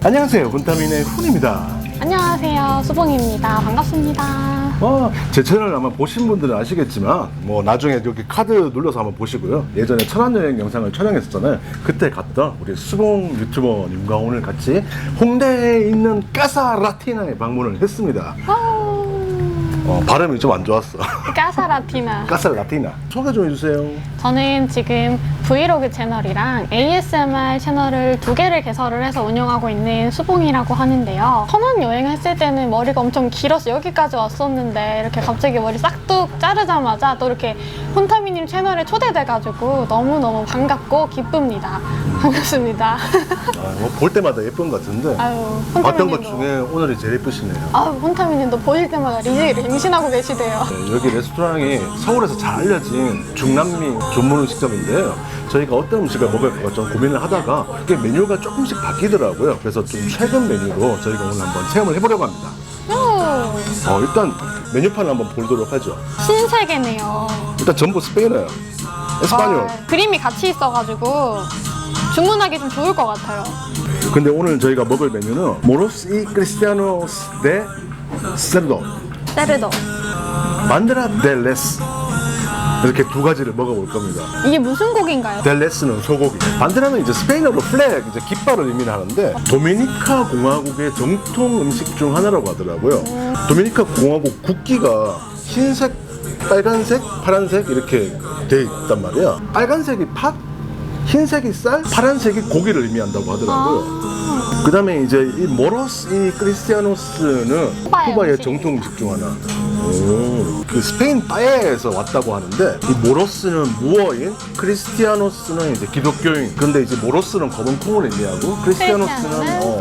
안녕하세요, 훈타민의 훈입니다. 안녕하세요, 수봉입니다. 반갑습니다. 제 채널 아마 보신 분들은 아시겠지만 뭐 나중에 여기 카드 눌러서 한번 보시고요. 예전에 천안여행 영상을 촬영했었잖아요. 그때 갔던 우리 수봉 유튜버님과 오늘 같이 홍대에 있는 까사라티나에 방문을 했습니다. 발음이 좀 안 좋았어. 까사라티나. 까사라티나 소개 좀 해주세요. 저는 지금 브이로그 채널이랑 ASMR 채널을 2개를 개설을 해서 운영하고 있는 수봉이라고 하는데요. 천안 여행했을 때는 머리가 엄청 길어서 여기까지 왔었는데 이렇게 갑자기 머리 싹둑 자르자마자 또 이렇게 훈타미님 채널에 초대돼가지고 너무너무 반갑고 기쁩니다. 반갑습니다. 뭐 볼 때마다 예쁜 것 같은데 아유, 봤던 것 훈타미님도. 중에 오늘이 제일 예쁘시네요. 아유, 훈타미님도 보실 때마다 리직을 임신하고 계시대요. 네, 여기 레스토랑이 서울에서 잘 알려진 중남미 전문 음식점인데요. 저희가 어떤 음식을 먹을까 좀 고민을 하다가 그게 메뉴가 조금씩 바뀌더라고요. 그래서 좀 최근 메뉴로 저희가 오늘 한번 체험을 해보려고 합니다. 일단 메뉴판을 한번 보도록 하죠. 신세계네요. 일단 전부 스페인어예요. 에스파뇰. 그림이 같이 있어가지고 주문하기 좀 좋을 것 같아요. 근데 오늘 저희가 먹을 메뉴는 모로스 이 크리스티아노스 데 세르도 세르도. 만드라 델 레스, 이렇게 두 가지를 먹어볼 겁니다. 이게 무슨 고기인가요? 델레스는 소고기, 반드라는 이제 스페인어로 플렉, 이제 깃발을 의미를 하는데 도미니카 공화국의 정통 음식 중 하나라고 하더라고요. 도미니카 공화국 국기가 흰색, 빨간색, 파란색 이렇게 돼 있단 말이야. 빨간색이 팥, 흰색이 쌀, 파란색이 고기를 의미한다고 하더라고요. 그 다음에 이제 이 모로스 이 크리스티아노스는 쿠바의 정통 음식 중 하나. 그 스페인 바에에서 왔다고 하는데 이 모로스는 무어인, 크리스티아노스는 이제 기독교인. 근데 이제 모로스는 검은 콩을 의미하고 크리스티아노스는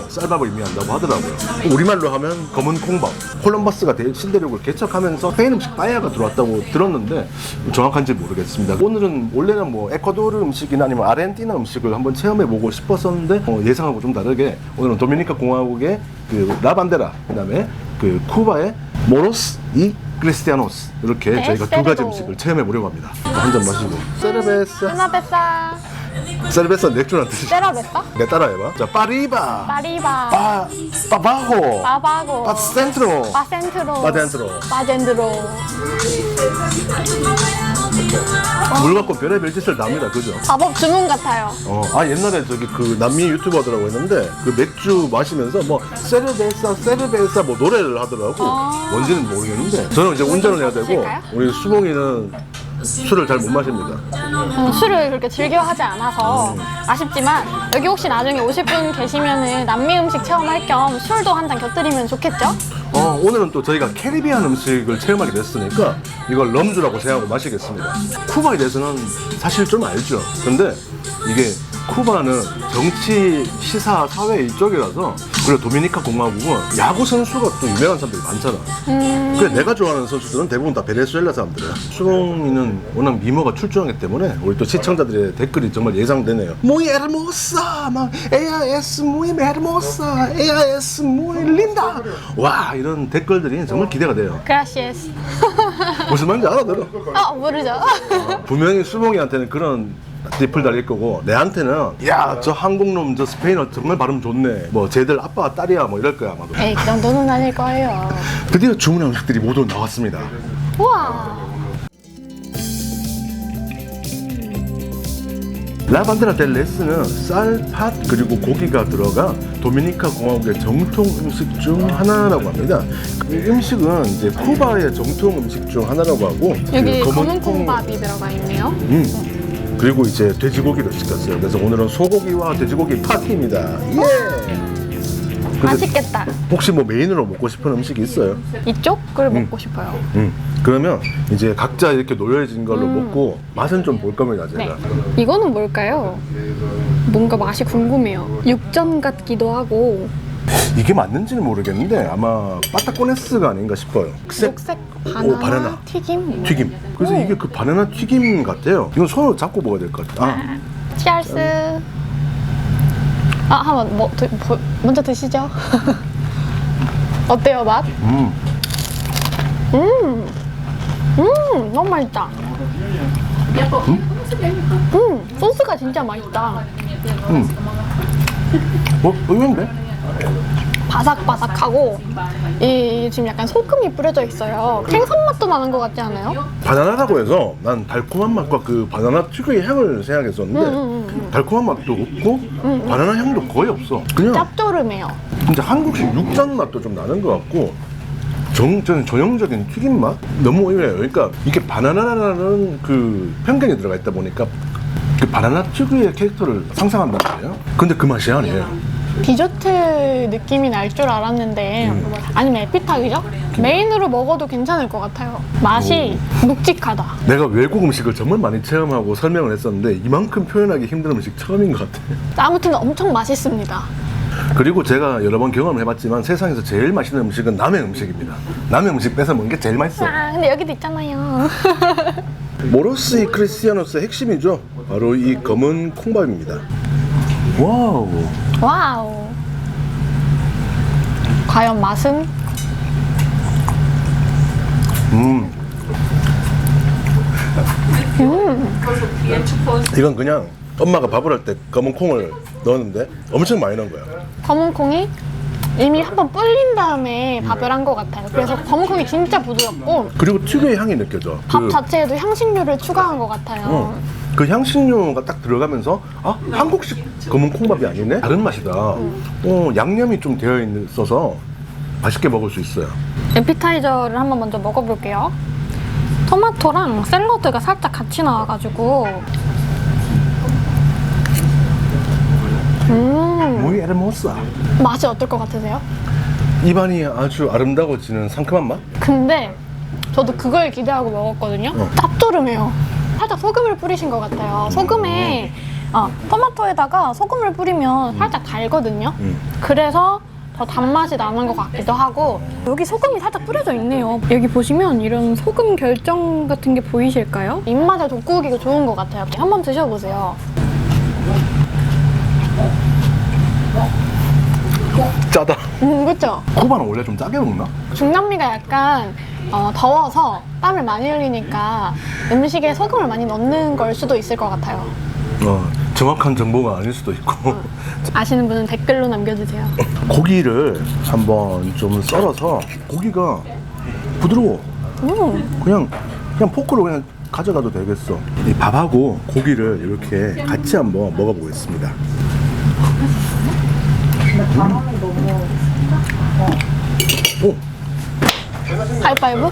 쌀밥을 의미한다고 하더라고요. 우리말로 하면 검은 콩밥. 콜럼버스가 신대륙을 개척하면서 스페인 음식 빠에야가 들어왔다고 들었는데 정확한지 모르겠습니다. 오늘은 원래는 뭐 에콰도르 음식이나 아니면 아르헨티나 음식을 한번 체험해보고 싶었었는데 예상하고 좀 다르게 오늘은 도미니카 공화국의 그 라반데라, 그 다음에 그 쿠바의 모로스 이 크리스티아노스, 이렇게 네, 저희가 두 가지 음식을 체험해 보려고 합니다. 한 잔 마시고. 세르베사. 세나베사. 세르베사 맥주란 뜻이죠. 세라베사? 네, 따라해봐. 자, 파리바. 파리바. 빠바호. 바바고. 파센트로. 바센트로. 바덴트로. 바젠드로. 물 갖고 별의별 짓을 납니다. 그죠? 마법 주문 같아요. 옛날에 저기 그 남미 유튜버더라고 했는데 그 맥주 마시면서 뭐 세르베사 뭐 노래를 하더라고. 뭔지는 모르겠는데 저는 이제 운전을 해야 되고 마실까요? 우리 수봉이는 술을 잘 못 마십니다. 저는 술을 그렇게 즐겨 하지 않아서 아쉽지만 여기 혹시 나중에 오실 분 계시면은 남미 음식 체험할 겸 술도 한 잔 곁들이면 좋겠죠? 오늘은 또 저희가 캐리비안 음식을 체험하게 됐으니까 이걸 럼주라고 생각하고 마시겠습니다. 쿠바에 대해서는 사실 좀 알죠. 근데 이게 쿠바는 정치, 시사, 사회 이쪽이라서, 그리고 도미니카 공화국은 야구 선수가 또 유명한 사람들이 많잖아. 그래 내가 좋아하는 선수들은 대부분 다 베네수엘라 사람들이야. 수봉이는 워낙 미모가 출중하기 때문에 우리 또 시청자들의 댓글이 정말 예상되네요. Muy hermosa, 막 ella es muy hermosa, ella es muy linda. 와, 이런 댓글들이 정말 기대가 돼요. 그라시에스. 무슨 말인지 알아들어. 모르죠. 분명히 수봉이한테는 그런 리플 달릴 거고, 내한테는 야, 저 한국놈 저 스페인어 정말 발음 좋네, 뭐 쟤들 아빠가 딸이야, 뭐 이럴 거야 아마도. 에이, 그 정도는 아닐 거예요. 드디어 주문한 음식들이 모두 나왔습니다. 우와. 라반데라 델 레스는 쌀, 팥, 그리고 고기가 들어간 도미니카 공화국의 정통 음식 중 하나라고 합니다. 이 음식은 이제 쿠바의 정통 음식 중 하나라고 하고, 여기 그 검은 콩밥이 들어가 있네요. 그리고 이제 돼지고기를 시켰어요. 그래서 오늘은 소고기와 돼지고기 파티입니다. 예! 맛있겠다. 혹시 뭐 메인으로 먹고 싶은 음식이 있어요? 이쪽을 먹고 싶어요. 그러면 이제 각자 이렇게 놓여진 걸로 먹고 맛은 좀 볼 겁니다, 제가. 네. 이거는 뭘까요? 뭔가 맛이 궁금해요. 육전 같기도 하고. 이게 맞는지는 모르겠는데 아마 빠따꼬네스가 아닌가 싶어요. 녹색 바나나, 바나나 튀김. 튀김. 그래서 이게 그 바나나 튀김 같아요. 이건 손으로 잡고 먹어야 될 것 같아. 치얼스. 한번 먼저 드시죠. 어때요, 맛? 너무 맛있다. 소스가 진짜 맛있다. 의외인데? 바삭바삭하고 이 지금 약간 소금이 뿌려져 있어요. 생선 맛도 나는 것 같지 않아요? 바나나라고 해서 난 달콤한 맛과 그 바나나 특유의 향을 생각했었는데 달콤한 맛도 없고 바나나 향도 거의 없어. 그냥 짭조름해요. 진짜 한국식 육전 맛도 좀 나는 것 같고 저는 전형적인 튀김 맛? 너무 의외예요. 그러니까 이게 바나나라는 그 편견이 들어가 있다 보니까 그 바나나 특유의 캐릭터를 상상한단 말이에요. 근데 그 맛이 아니에요. 디저트 느낌이 날 줄 알았는데 아니면 에피타이저? 메인으로 먹어도 괜찮을 것 같아요. 맛이 묵직하다. 내가 외국 음식을 정말 많이 체험하고 설명을 했었는데 이만큼 표현하기 힘든 음식 처음인 것 같아요. 아무튼 엄청 맛있습니다. 그리고 제가 여러 번 경험을 해봤지만 세상에서 제일 맛있는 음식은 남의 음식입니다. 남의 음식 뺏어 먹는 게 제일 맛있어. 아 근데 여기도 있잖아요. 모로스 이 크리스티아노스의 핵심이죠. 바로 이 검은 콩밥입니다. 와우. 와우. 과연 맛은? 이건 그냥 엄마가 밥을 할 때 검은 콩을 넣었는데 엄청 많이 넣은 거야. 검은 콩이 이미 한번 불린 다음에 밥을 한 것 같아요. 그래서 검은 콩이 진짜 부드럽고 그리고 특유의 향이 느껴져. 밥 자체에도 향신료를 추가한 것 같아요. 그 향신료가 딱 들어가면서 아 한국식 검은 콩밥이 아니네? 다른 맛이다. 양념이 좀 되어 있어서 맛있게 먹을 수 있어요. 에피타이저를 한번 먼저 먹어볼게요. 토마토랑 샐러드가 살짝 같이 나와가지고 muy hermosa. 맛이 어떨 것 같으세요? 입안이 아주 아름다워지는 상큼한 맛? 근데 저도 그걸 기대하고 먹었거든요. 짭조름해요. 살짝 소금을 뿌리신 것 같아요. 소금에 토마토에다가 소금을 뿌리면 살짝 달거든요. 그래서 더 단맛이 나는 것 같기도 하고 여기 소금이 살짝 뿌려져 있네요. 여기 보시면 이런 소금 결정 같은 게 보이실까요? 입맛에 돋구기가 좋은 것 같아요. 한번 드셔보세요. 짜다. 그쵸? 코바는 원래 좀 짜게 먹나? 중남미가 약간 더워서 땀을 많이 흘리니까 음식에 소금을 많이 넣는 걸 수도 있을 것 같아요. 정확한 정보가 아닐 수도 있고. 아시는 분은 댓글로 남겨주세요. 고기를 한번 좀 썰어서 고기가 부드러워. 그냥 포크로 그냥 가져가도 되겠어. 이 밥하고 고기를 이렇게 같이 한번 먹어보겠습니다. 오, 하이파이브?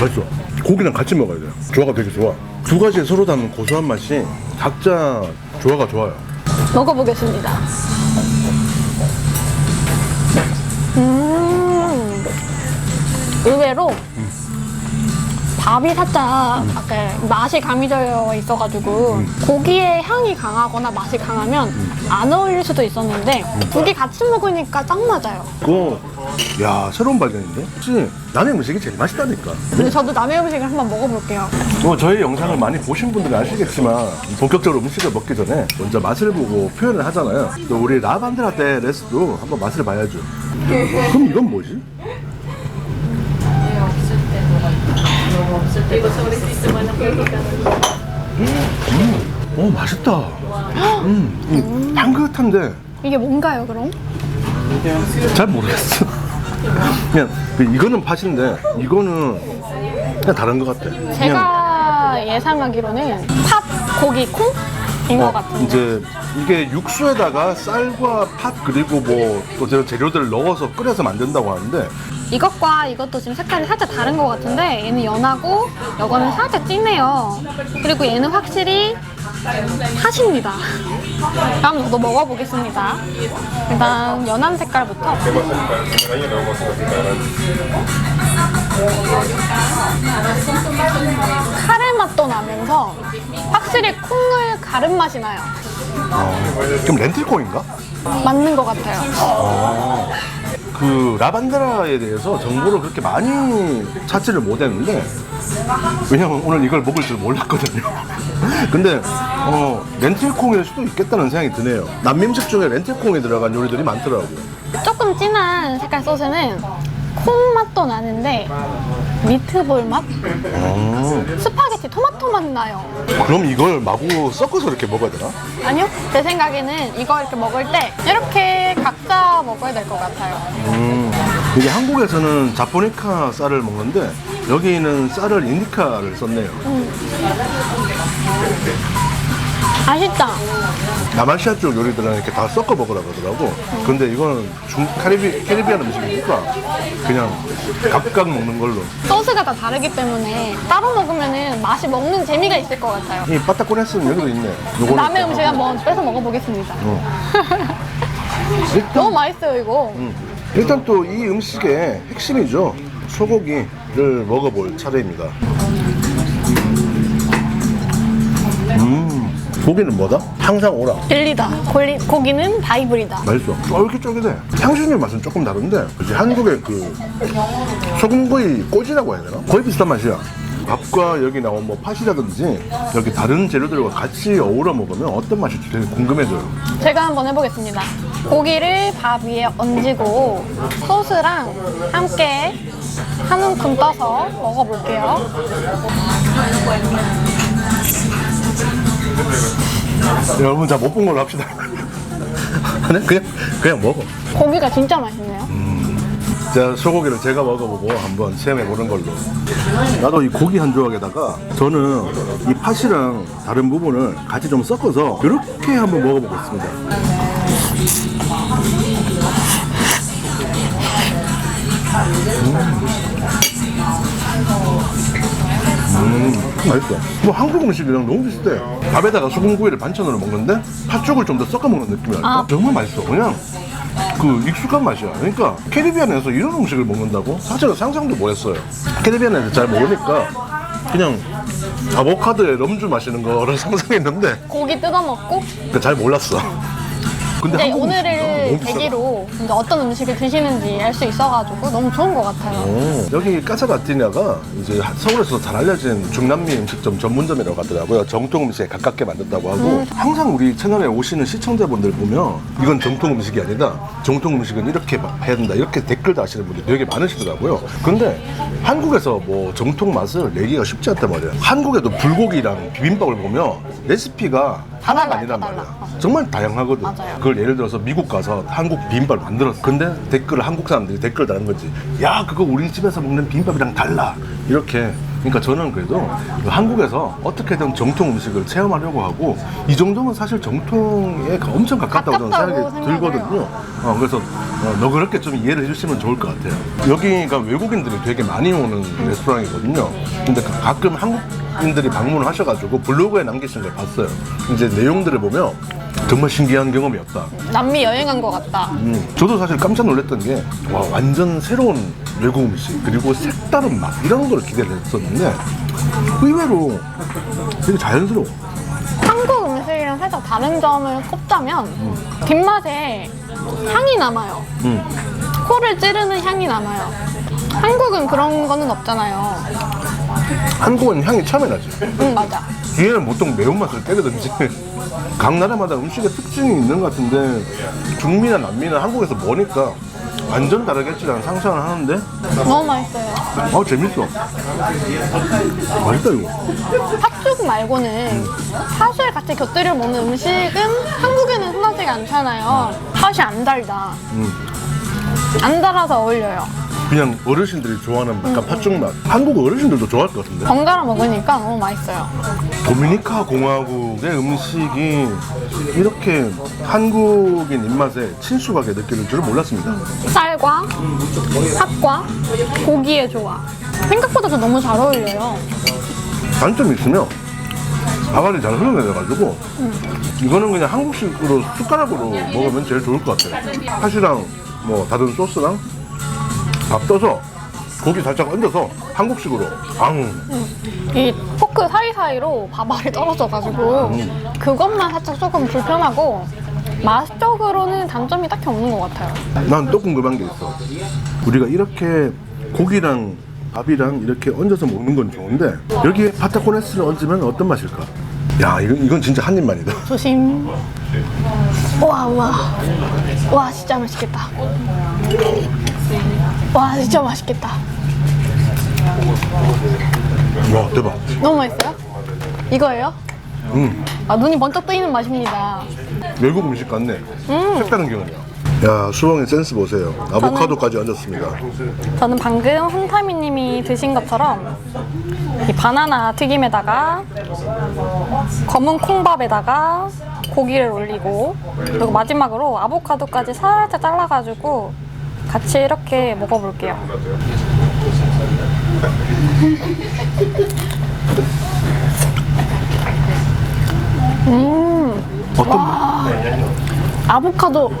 맛있어. 고기랑 같이 먹어야 돼요. 조화가 되게 좋아. 두 가지의 서로 다른 고소한 맛이 각자 조화가 좋아요. 먹어보겠습니다. 의외로 밥이 살짝 약간 맛이 가미되어 있어가지고 고기의 향이 강하거나 맛이 강하면 안 어울릴 수도 있었는데 두 개 같이 먹으니까 딱 맞아요. 야, 새로운 발견인데? 혹시 남의 음식이 제일 맛있다니까. 근데 저도 남의 음식을 한번 먹어볼게요. 저희 영상을 많이 보신 분들은 아시겠지만 본격적으로 음식을 먹기 전에 먼저 맛을 보고 표현을 하잖아요. 또 우리 라반드라 데 레스도 한번 맛을 봐야죠. 그럼 이건 뭐지? 맛있다. 향긋한데 이게 뭔가요, 그럼? 잘 모르겠어. 그냥 이거는 팥인데 이거는 그냥 다른 것 같아. 그냥 제가 예상하기로는 팥, 고기, 콩인 것 같은데. 이제 이게 육수에다가 쌀과 팥 그리고 뭐 또 재료들을 넣어서 끓여서 만든다고 하는데 이것과 이것도 지금 색깔이 살짝 다른 것 같은데 얘는 연하고 이거는 살짝 진해요. 그리고 얘는 확실히 팥입니다. 그럼 저도 먹어보겠습니다. 일단 연한 색깔부터. 카레 맛도 나면서 확실히 콩을 가른 맛이 나요. 그럼 렌틸콩인가? 맞는 것 같아요. 그 라반드라에 대해서 정보를 그렇게 많이 찾지를 못했는데 왜냐면 오늘 이걸 먹을 줄 몰랐거든요. 근데 렌틸콩일 수도 있겠다는 생각이 드네요. 남미 음식 중에 렌틸콩이 들어간 요리들이 많더라고요. 조금 진한 색깔 소스는 콩 맛도 나는데 미트볼 맛? 스파게티 토마토 맛 나요. 그럼 이걸 마구 섞어서 이렇게 먹어야 되나? 아니요, 제 생각에는 이거 이렇게 먹을 때 이렇게 각자 먹어야 될 것 같아요. 이게 한국에서는 자포니카 쌀을 먹는데 여기는 쌀을 인디카를 썼네요. 맛있다. 남아시아 쪽 요리들은 이렇게 다 섞어 먹으라고 하더라고. 근데 이거는 캐리비안 음식이니까 그냥 각각 먹는 걸로. 소스가 다 다르기 때문에 따로 먹으면 맛이 먹는 재미가 있을 것 같아요. 이 빠따꼬네스는 여기도 있네. 요거는 남의 음식 한번 뺏어 먹어보겠습니다. 너무 맛있어요, 이거. 일단 또 이 음식의 핵심이죠. 소고기를 먹어볼 차례입니다. 고기는 뭐다? 항상 오라. 들리다. 고기는 바이블이다. 맛있어. 쫄깃쫄깃해. 향신료 맛은 조금 다른데 이제 한국의 그 소금구이 꼬지라고 해야 되나? 거의 비슷한 맛이야. 밥과 여기 나온 뭐 팥이라든지 여기 다른 재료들과 같이 어우러 먹으면 어떤 맛일지 되게 궁금해져요. 제가 한번 해보겠습니다. 고기를 밥 위에 얹고 소스랑 함께 한 움큼 떠서 먹어볼게요. 여러분 다 못 본 걸로 합시다. 그냥 먹어. 고기가 진짜 맛있네요. 자, 소고기를 제가 먹어보고 한번 체험해보는 걸로. 나도 이 고기 한 조각에다가 저는 이 팥이랑 다른 부분을 같이 좀 섞어서 이렇게 한번 먹어보겠습니다. 맛있어. 뭐 한국 음식이랑 너무 비슷해. 밥에다가 소금구이를 반찬으로 먹는데 팥죽을 좀 더 섞어 먹는 느낌이랄까? 정말 맛있어. 그냥 그 익숙한 맛이야. 그러니까 캐리비안에서 이런 음식을 먹는다고? 사실은 상상도 못 했어요. 캐리비안에서 잘 모르니까 그냥 아보카도에 럼주 마시는 거를 상상했는데 고기 뜯어먹고 잘 몰랐어. 근데 이제 한국 음식은 오늘을 너무 비싸다. 계기로 이제 어떤 음식을 드시는지 알 수 있어가지고 너무 좋은 것 같아요. 여기 까사라티냐가 이제 서울에서 잘 알려진 중남미 음식점 전문점이라고 하더라고요. 정통 음식에 가깝게 만든다고 하고 항상 우리 채널에 오시는 시청자분들 보면 이건 정통 음식이 아니다. 정통 음식은 이렇게 해야 된다. 이렇게 댓글 다시는 분들이 되게 많으시더라고요. 근데 한국에서 뭐 정통 맛을 내기가 쉽지 않단 말이야. 한국에도 불고기랑 비빔밥을 보면 레시피가 다 하나가 달라요, 아니란 다 말이야. 달라. 정말 다양하거든. 맞아요. 그걸 예를 들어서 미국 가서 한국 비빔밥을 만들었어. 근데 댓글을 한국 사람들이 댓글 다는 거지. 야, 그거 우리 집에서 먹는 비빔밥이랑 달라. 이렇게. 그러니까 저는 그래도 한국에서 어떻게든 정통 음식을 체험하려고 하고 이 정도면 사실 정통에 엄청 가깝다고 저는 가깝다고 생각이 들거든요. 그래서 너그럽게 좀 이해를 해주시면 좋을 것 같아요. 여기가 외국인들이 되게 많이 오는 레스토랑이거든요. 근데 가끔 한국인들이 방문을 하셔가지고 블로그에 남기신 걸 봤어요. 이제 내용들을 보면 정말 신기한 경험이었다. 남미 여행한 것 같다. 저도 사실 깜짝 놀랐던 게 와, 완전 새로운 외국 음식 그리고 색다른 맛 이런 걸 기대를 했었는데 의외로 되게 자연스러워. 한국 음식이랑 살짝 다른 점을 꼽자면 뒷맛에 향이 남아요. 코를 찌르는 향이 남아요. 한국은 그런 거는 없잖아요. 한국은 향이 처음에 나지. 맞아. 뒤에는 보통 매운맛을 때리든지 각 나라마다 음식의 특징이 있는 것 같은데 중미나 남미나 한국에서 뭐니까 완전 다르겠지 라는 상상을 하는데 너무 맛있어요. 재밌어. 맛있다 이거. 팥죽 말고는 팥을 같이 곁들여 먹는 음식은 한국에는 흔하지가 않잖아요. 팥이 안 달다. 안 달아서 어울려요. 그냥 어르신들이 좋아하는 약간 팥죽 맛. 한국 어르신들도 좋아할 것 같은데. 번갈아 먹으니까 너무 맛있어요. 도미니카 공화국의 음식이 이렇게 한국인 입맛에 친숙하게 느껴질 줄은 몰랐습니다. 쌀과 팥과 고기의 조화. 생각보다 저 너무 잘 어울려요. 단점이 있으면 밥알이 잘 흘러내려가지고 이거는 그냥 한국식으로 숟가락으로 먹으면 제일 좋을 것 같아요. 팥이랑 뭐 다른 소스랑 밥 떠서 고기 살짝 얹어서 한국식으로 이 포크 사이사이로 밥알이 떨어져가지고 그것만 살짝 조금 불편하고 맛적으로는 단점이 딱히 없는 것 같아요. 난 또 궁금한 게 있어. 우리가 이렇게 고기랑 밥이랑 이렇게 얹어서 먹는 건 좋은데 여기에 파타코네스를 얹으면 어떤 맛일까? 야, 이건 진짜 한 입만이다. 조심. 와 진짜 맛있겠다. 와 진짜 맛있겠다. 와, 대박. 너무 맛있어요? 이거예요? 음, 눈이 번쩍 뜨이는 맛입니다. 외국 음식 같네. 색다른 경험이야. 야, 수봉의 센스 보세요. 아보카도까지 얹었습니다. 저는 방금 홍타미님이 드신 것처럼 이 바나나 튀김에다가 검은 콩밥에다가 고기를 올리고 그리고 마지막으로 아보카도까지 살짝 잘라가지고 같이 이렇게 먹어볼게요. 어떤 아보카도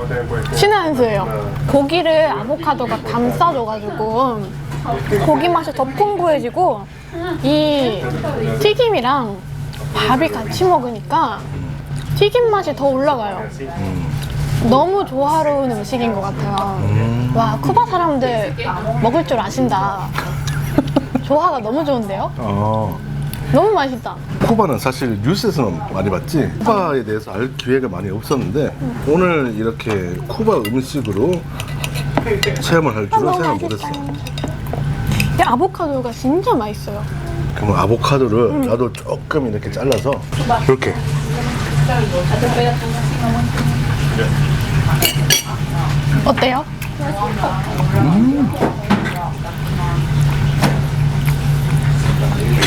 신의 한 수예요. 고기를 아보카도가 감싸줘가지고 고기 맛이 더 풍부해지고 이 튀김이랑 밥이 같이 먹으니까 튀김 맛이 더 올라가요. 너무 조화로운 음식인 것 같아요. 와, 쿠바 사람들 먹을 줄 아신다. 조화가 너무 좋은데요? 너무 맛있다. 쿠바는 사실 뉴스에서는 많이 봤지 쿠바에 대해서 알 기회가 많이 없었는데 오늘 이렇게 쿠바 음식으로 체험을 할 줄은 너무 생각 맛있다. 못했어. 이 아보카도가 진짜 맛있어요. 그럼 아보카도를 나도 조금 이렇게 잘라서 이렇게 어때요?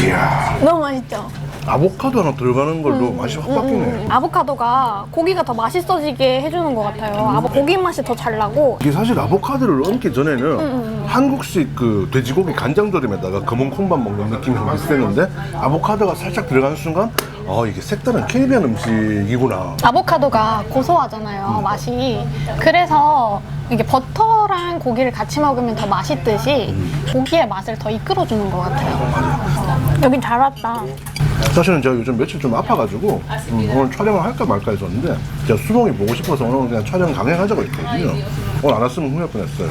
이야, 너무 맛있죠? 아보카도 하나 들어가는 걸로 맛이 확 바뀌네. 아보카도가 고기가 더 맛있어지게 해주는 것 같아요. 고기 맛이 더 잘 나고. 이게 사실 아보카도를 얹기 전에는 한국식 그 돼지고기 간장조림에다가 검은 콩밥 먹는 느낌이 좀 비슷했는데 아보카도가 살짝 들어가는 순간 이게 색다른 캐리비안 음식이구나. 아보카도가 고소하잖아요, 맛이. 그래서 이게 버터랑 고기를 같이 먹으면 더 맛있듯이 고기의 맛을 더 이끌어주는 것 같아요. 여긴 잘 왔다. 사실은 제가 요즘 며칠 좀 아파가지고 오늘 촬영을 할까 말까 했었는데 제가 수봉이 보고 싶어서 오늘 그냥 촬영 강행하자고 했거든요. 오늘 안 왔으면 후회할 뻔했어요.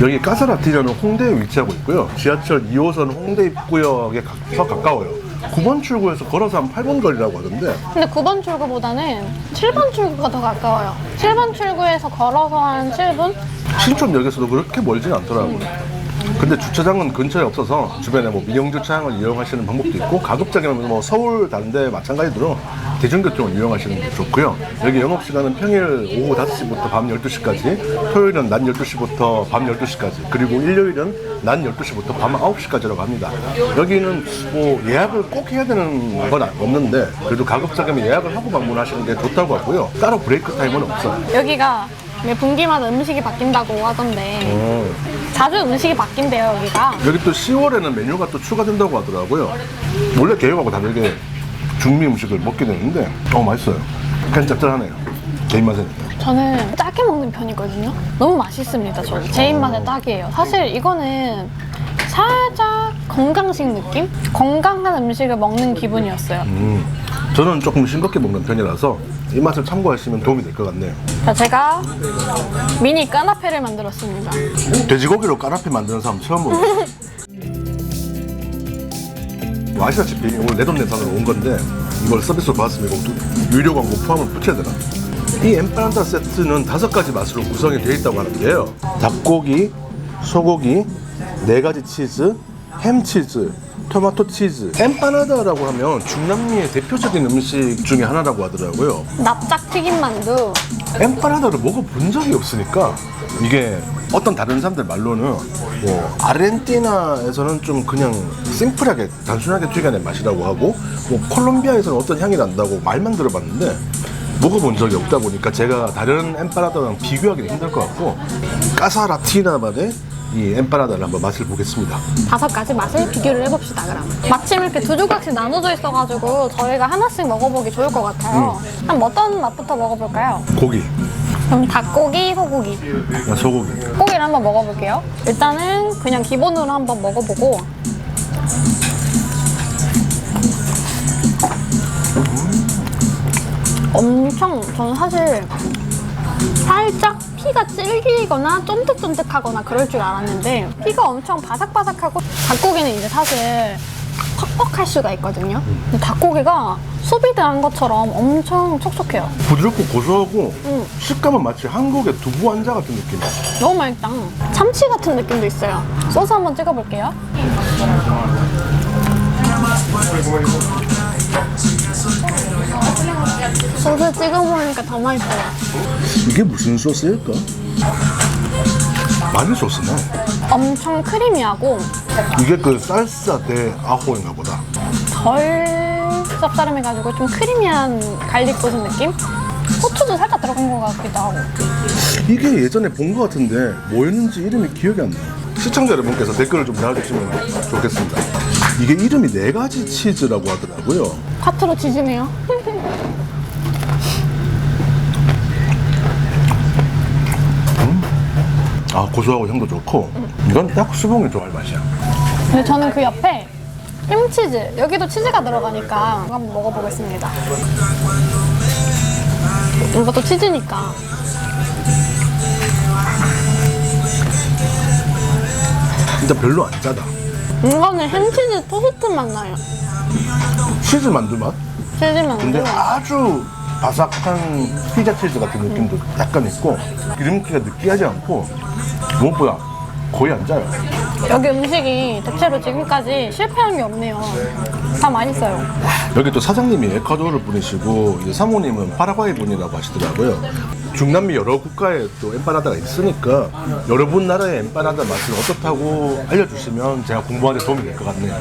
여기 까사라티라는 홍대에 위치하고 있고요. 지하철 2호선 홍대 입구역에 가까워요. 9번 출구에서 걸어서 한 8분 거리라고 하던데 근데 9번 출구보다는 7번 출구가 더 가까워요. 7번 출구에서 걸어서 한 7분? 신촌역에서도 그렇게 멀진 않더라고요. 근데 주차장은 근처에 없어서 주변에 뭐 민영 주차장을 이용하시는 방법도 있고 가급적이면 뭐 서울 다른 데 마찬가지로 대중교통을 이용하시는 게 좋고요. 여기 영업시간은 평일 오후 5시부터 밤 12시까지, 토요일은 낮 12시부터 밤 12시까지, 그리고 일요일은 낮 12시부터 밤 9시까지라고 합니다. 여기는 뭐 예약을 꼭 해야 되는 건 없는데 그래도 가급적이면 예약을 하고 방문하시는 게 좋다고 하고요. 따로 브레이크 타임은 없어요. 여기가 매 분기마다 음식이 바뀐다고 하던데 자주 음식이 바뀐대요, 여기가. 여기 또 10월에는 메뉴가 또 추가된다고 하더라고요. 원래 계획하고 다르게 중미 음식을 먹게 되는데 맛있어요. 그냥 짭짤하네요. 제 입맛에는. 저는 짧게 먹는 편이거든요. 너무 맛있습니다, 저는. 제 입맛에 딱이에요. 사실 이거는 살짝 건강식 느낌? 건강한 음식을 먹는 기분이었어요. 저는 조금 싱겁게 먹는 편이라서 이 맛을 참고하시면 도움이 될 것 같네요. 자, 제가 미니 까나페를 만들었습니다. 돼지고기로 까나페 만드는 사람 처음 보네요. 아시다시피 오늘 내돈내산으로 온 건데 이걸 서비스로 받았으면 이거 유료 광고 포함을 붙여야 되나? 이 엠파나다 세트는 5가지 맛으로 구성이 되어 있다고 하는데요. 닭고기, 소고기, 4가지 치즈, 햄 치즈, 토마토 치즈. 엠파나다라고 하면 중남미의 대표적인 음식 중에 하나라고 하더라고요. 납작 튀김만두. 엠파나다를 먹어본 적이 없으니까 이게 어떤 다른 사람들 말로는 뭐 아르헨티나에서는 좀 그냥 심플하게 단순하게 튀겨낸 맛이라고 하고 뭐 콜롬비아에서는 어떤 향이 난다고 말만 들어봤는데 먹어본 적이 없다 보니까 제가 다른 엠파나다랑 비교하기는 힘들 것 같고 까사라티나만의 이 엠파나다를 한번 맛을 보겠습니다. 5가지 맛을 비교를 해봅시다, 그럼. 마침 이렇게 2조각씩 나눠져 있어가지고 저희가 하나씩 먹어보기 좋을 것 같아요. 그럼 어떤 맛부터 먹어볼까요? 고기, 그럼 닭고기, 소고기. 소고기. 고기를 한번 먹어볼게요. 일단은 그냥 기본으로 한번 먹어보고. 엄청, 저는 사실 살짝 피가 질기거나 쫀득쫀득하거나 그럴 줄 알았는데 피가 엄청 바삭바삭하고 닭고기는 이제 사실 퍽퍽할 수가 있거든요. 근데 닭고기가 소비드한 것처럼 엄청 촉촉해요. 부드럽고 고소하고 식감은 마치 한국의 두부 완자 같은 느낌이에요. 너무 맛있다. 참치 같은 느낌도 있어요. 소스 한번 찍어볼게요. 소스 찍어 먹으니까 더 맛있어요. 이게 무슨 소스일까? 마늘 소스네. 엄청 크리미하고 이게 그 살사 데 아호인가 보다. 덜 쌉싸름해가지고 좀 크리미한 갈릭 소스 느낌? 고추도 살짝 들어간 것 같기도 하고. 이게 예전에 본 것 같은데 뭐였는지 이름이 기억이 안 나요. 시청자 여러분께서 댓글을 좀 달아주시면 좋겠습니다. 이게 이름이 4가지 치즈라고 하더라고요. 콰트로 치즈네요. 아, 고소하고 향도 좋고 이건 딱 수봉이 좋아할 맛이야. 근데 저는 그 옆에 햄치즈, 여기도 치즈가 들어가니까 이거 한번 먹어보겠습니다. 이것도 치즈니까. 진짜 별로 안 짜다. 이거는 햄치즈 토스트 맛 나요. 치즈 만두 맛? 치즈 만두. 근데 아주 바삭한 피자 치즈 같은 느낌도 약간 있고 기름기가 느끼하지 않고 무엇보다 거의 안 짜요. 여기 음식이 대체로 지금까지 실패한 게 없네요. 다 맛있어요. 여기 또 사장님이 에콰도르 분이시고 이제 사모님은 파라과이 분이라고 하시더라고요. 중남미 여러 국가에 또 엠파나다가 있으니까 여러 분 나라의 엠파나다 맛을 어떻다고 알려주시면 제가 공부하는 데 도움이 될 것 같네요.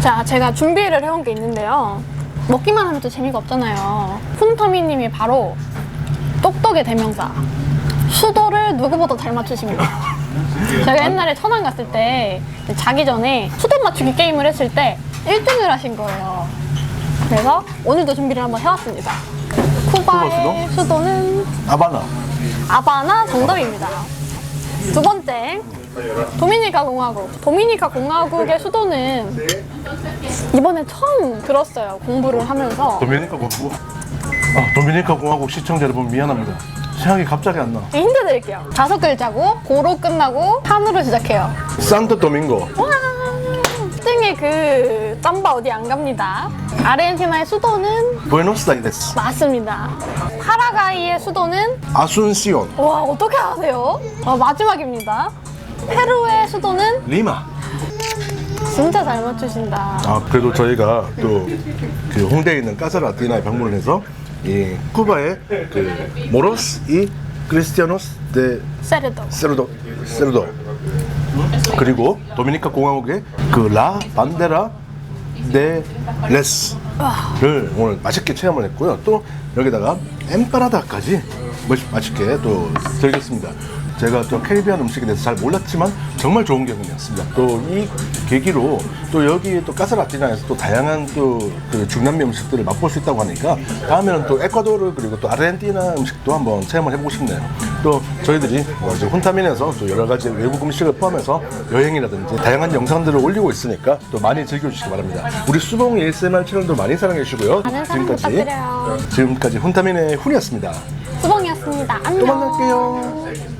자, 제가 준비를 해온 게 있는데요. 먹기만 하면 또 재미가 없잖아요. 훈터미님이 바로 똑똑의 대명사. 수도를 누구보다 잘 맞추십니다. 제가 옛날에 천안 갔을 때 자기 전에 수도 맞추기 게임을 했을 때 1등을 하신 거예요. 그래서 오늘도 준비를 한번 해왔습니다. 쿠바의 수도는 아바나. 아바나 정답입니다. 두 번째, 도미니카 공화국. 도미니카 공화국의 수도는 이번에 처음 들었어요. 공부를 하면서. 도미니카 공화국. 도미니카 공화국 시청자 여러분 미안합니다. 생각이 갑자기 안 나. 힌트 드릴게요. 5글자고 고로 끝나고 한으로 시작해요. 산토 도밍고. 와! 등의 그 짬바 어디 안 갑니다. 아르헨티나의 수도는 부에노스아이레스. 맞습니다. 파라과이의 수도는 아순시온. 와 어떻게 아세요? 마지막입니다. 페루의 수도는 리마. 진짜 잘 맞추신다. 그래도 저희가 또 그 홍대에 있는 까사라티나에 방문을 해서 이 쿠바의 그 모로스 이 크리스티아노스 데 세르도. 세르도 그리고 도미니카 공화국의 그 라 반데라 데 레스를 오늘 맛있게 체험을 했고요. 또 여기다가 엠파나다까지 맛있게 또 즐겼습니다. 제가 또 캐리비안 음식에 대해서 잘 몰랐지만 정말 좋은 경험이었습니다. 또 이 계기로 또 여기 또 까사라티나에서 또 다양한 또 그 중남미 음식들을 맛볼 수 있다고 하니까 다음에는 또 에콰도르 그리고 또 아르헨티나 음식도 한번 체험을 해보고 싶네요. 또 저희들이 이제 훈타민에서 또 여러 가지 외국 음식을 포함해서 여행이라든지 다양한 영상들을 올리고 있으니까 또 많이 즐겨주시기 바랍니다. 우리 수봉 ASMR 채널도 많이 사랑해 주시고요. 많은 사랑 부탁드려요. 지금까지 훈타민의 훈이었습니다. 수봉이었습니다. 안녕. 또 만날게요.